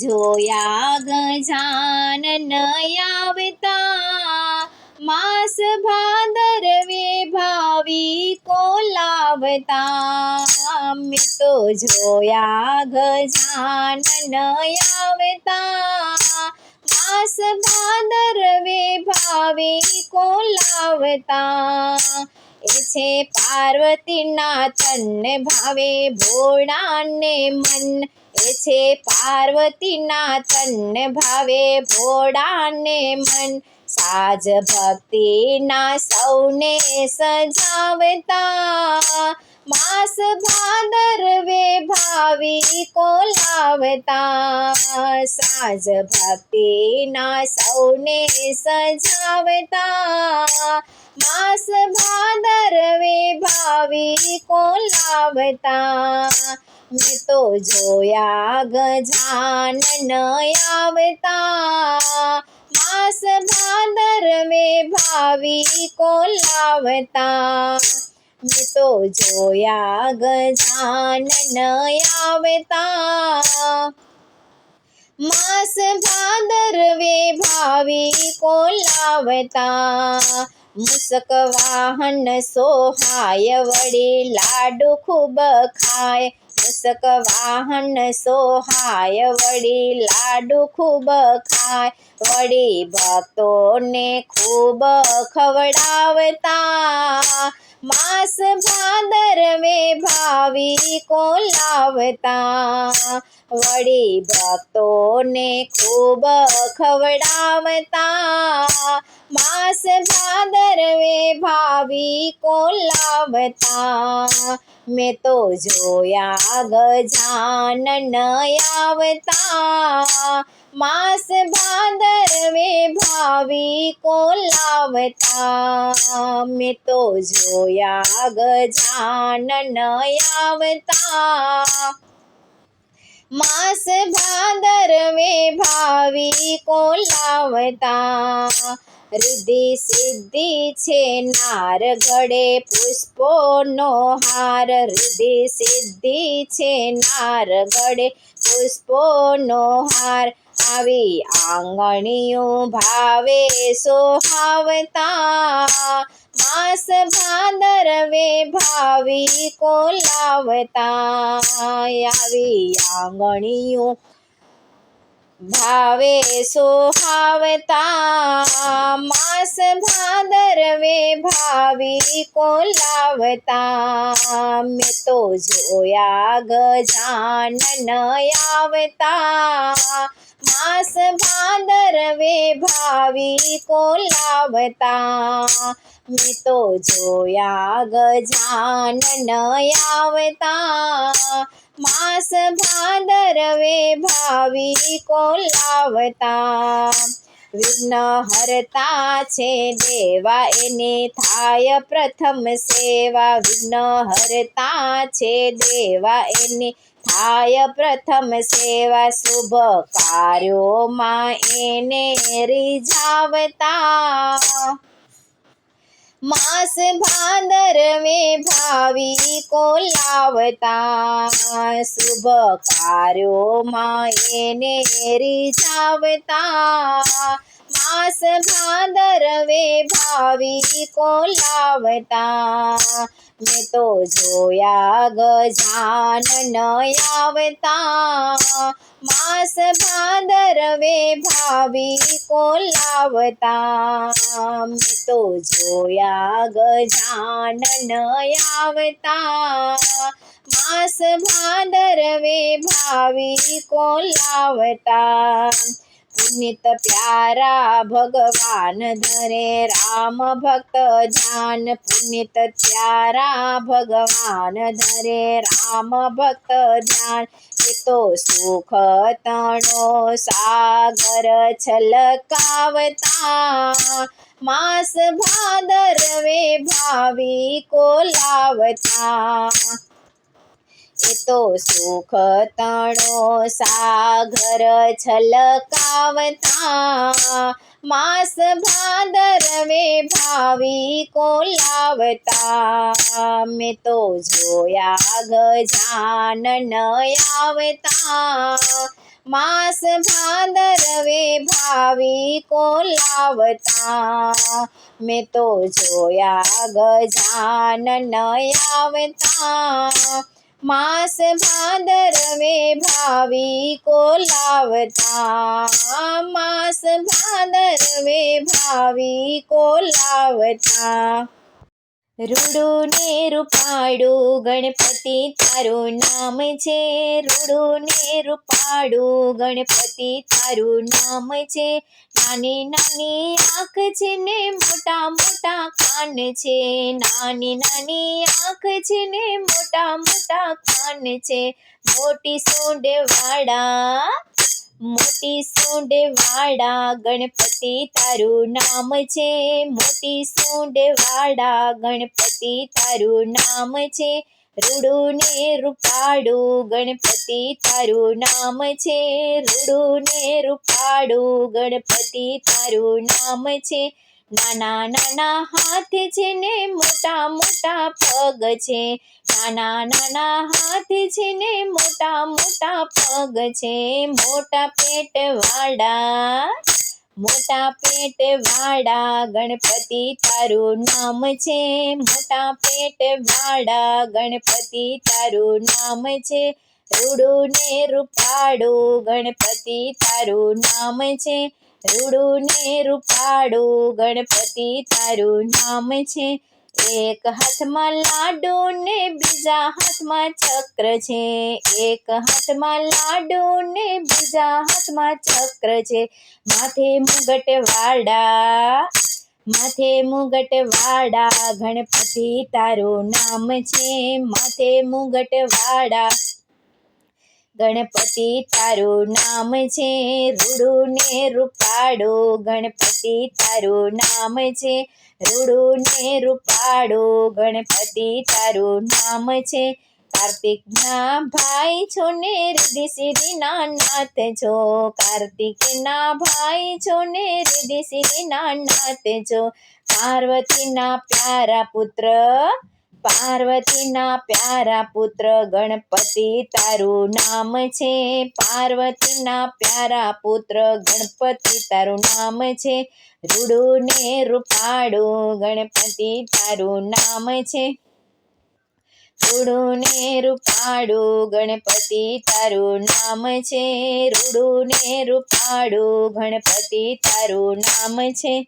જોયા ગજાનન આવતા, માસ ભાદરવે ભાવિકો લાવતા, મેં તો જોયા ગજાનન આવતા, માસ ભાદરવે ભાવિકો લાવતા, એ છે પાર્વતીના તન ભાવે ભોળાને મન, એ છે પાર્વતીના તન ભાવે ભોળાને મન, સાજ ભક્તિના સૌને સજાવતા, માસ ભાદરવે ભાવિકો લાવતા, સાજ ભક્તિના સૌને સજાવતા, માસ ભાદરવે ભાવિકો લાવતા, મેં તો જોયા ગજાનન આવતા, માસ ભાદરવે ભાવિકો લાવતા, મેં તો જોયા ગજાનન આવતા, માસ ભાદરવે ભાવિકો લાવતા, મૂષક વાહન સોહાય વળી લાડુ ખૂબ ખાય, મૂષક વાહન સોહાય વળી લાડુ ખૂબ ખાય, વળી ભક્તોને ખૂબ ખવડાવતા, માસ ભાદરવે ભાવિકો લાવતા, વળી ભક્તોને ખૂબ ખવડાવતા, માસ ભાદરવે ભાવિકો લાવતા, મેં તો જોયા ગજાનન આવતા, માસ ભાદરવે ભાવિકો લાવતા, મેં તો જોયા ગજાનન આવતા, માસ ભાદરવે ભાવિકો લાવતા, રિદ્ધિ સિદ્ધિ છે નાર ગળે પુષ્પોનો હાર, રિદ્ધિ સિદ્ધિ છે નાર ગળે પુષ્પોનો હાર, આવી આંગણીઓ ભાવે સોહાવતા, માસ ભાદરવે ભાવિકો લાવતા, આવી આંગણીઓ ભાવે સોહાવતા, માસ ભાદરવે ભાવિકો લાવતા, મેં તો જોયા ગજાનન આવતા, માસ ભાદરવે ભાવિકો લાવતા, મેં તો જોયા ગજાનન આવતા, માસ ભાદરવે ભાવિકો લાવતા, વિઘ્ન હરતા છે દેવા એને થાય પ્રથમ સેવા, વિઘ્ન હરતા છે દેવા એને થાય પ્રથમ સેવા, શુભ કાર્યોમાં એને રીઝાવતા, માસ ભાદરવે ભાવિકો લાવતા, શુભ કાર્યોમાં એને રીઝાવતા, માસ ભાદરવે ભાવિકો લાવતા, મેં તો જોયા ગજાનન આવતા, માસ ભાદરવે ભાવિકો લાવતા, મેં તો જોયા ગજાનન આવતા, માસ ભાદરવે ભાવિકો લાવતા, પુનિત પ્યારા ભગવાન ધરે રામ ભક્ત ધ્યાન, પુનિત પ્યારા ભગવાન ધરે રામ ભક્ત ધ્યાન, એ તો સુખ તણો સાગર છલકાવતા, માસ ભાદરવે ભાવિકો લાવતા, એ તો સુખ તણો સાગર છલકાવતા, માસ ભાદરવે ભાવિકો લાવતા, મેં તો જોયા ગજાનન આવતા, માસ ભાદરવે ભાવિકો લાવતા મેં તો જોયા ગજાનન આવતા માસ ભાદરવે ભાવિકો લાવતા માસ ભાદરવે ભાવિકો લાવતા રૂડું ને રૂપાળું ગણપતિ તારું નામ છે રૂડું ને રૂપાળું ગણપતિ તારું નામ છે નાની નાની આંખ છે ને મોટા મોટા કાન છે નાની નાની આંખ છે ને મોટા મોટા કાન છે મોટી સૂંઢ વાળા ગણપતિ તારું નામ છે મોટી સૂંઢ વાળા ગણપતિ તારું નામ છે રૂડું ને રૂપાળું ગણપતિ તારું નામ છે રૂડું ને રૂપાળું ગણપતિ તારું નામ છે નાના નાના હાથ છે ને મોટા મોટા પગ છે નાના નાના હાથ છે ને મોટા મોટા પગ છે મોટા પેટ વાળા ગણપતિ તારું નામ છે મોટા પેટ વાળા ગણપતિ તારું નામ છે રૂડું ને રૂપાળું ગણપતિ તારું નામ છે રૂડું ને રૂપાળું ગણપતિ તારું નામ છે એક હાથમાં લાડુ ને બીજા હાથમાં ચક્ર છે એક હાથમાં લાડુ ને બીજા હાથમાં ચક્ર છે માથે મુગટ વાળા ગણપતિ તારું નામ છે માથે મુગટ વાળા ગણપતિ તારું નામ છે રૂડું ને રૂપાળું ગણપતિ તારું નામ છે રૂડું ને રૂપાળું ગણપતિ તારું નામ છે કાર્તિકના ભાઈ છો ને રિદ્ધિ સિદ્ધિના નાથ છો કાર્તિકના ભાઈ છો ને રિદ્ધિ સિદ્ધિના નાથ છો પાર્વતીના પ્યારા પુત્ર ગણપતિ તારું નામ છે પાર્વતીના પ્યારા પુત્ર ગણપતિ તારું નામ છે રૂડું ને રૂપાળું ગણપતિ તારું નામ છે રૂડું ને રૂપાળું ગણપતિ તારું નામ છે રૂડું ને રૂપાળું ગણપતિ તારું નામ છે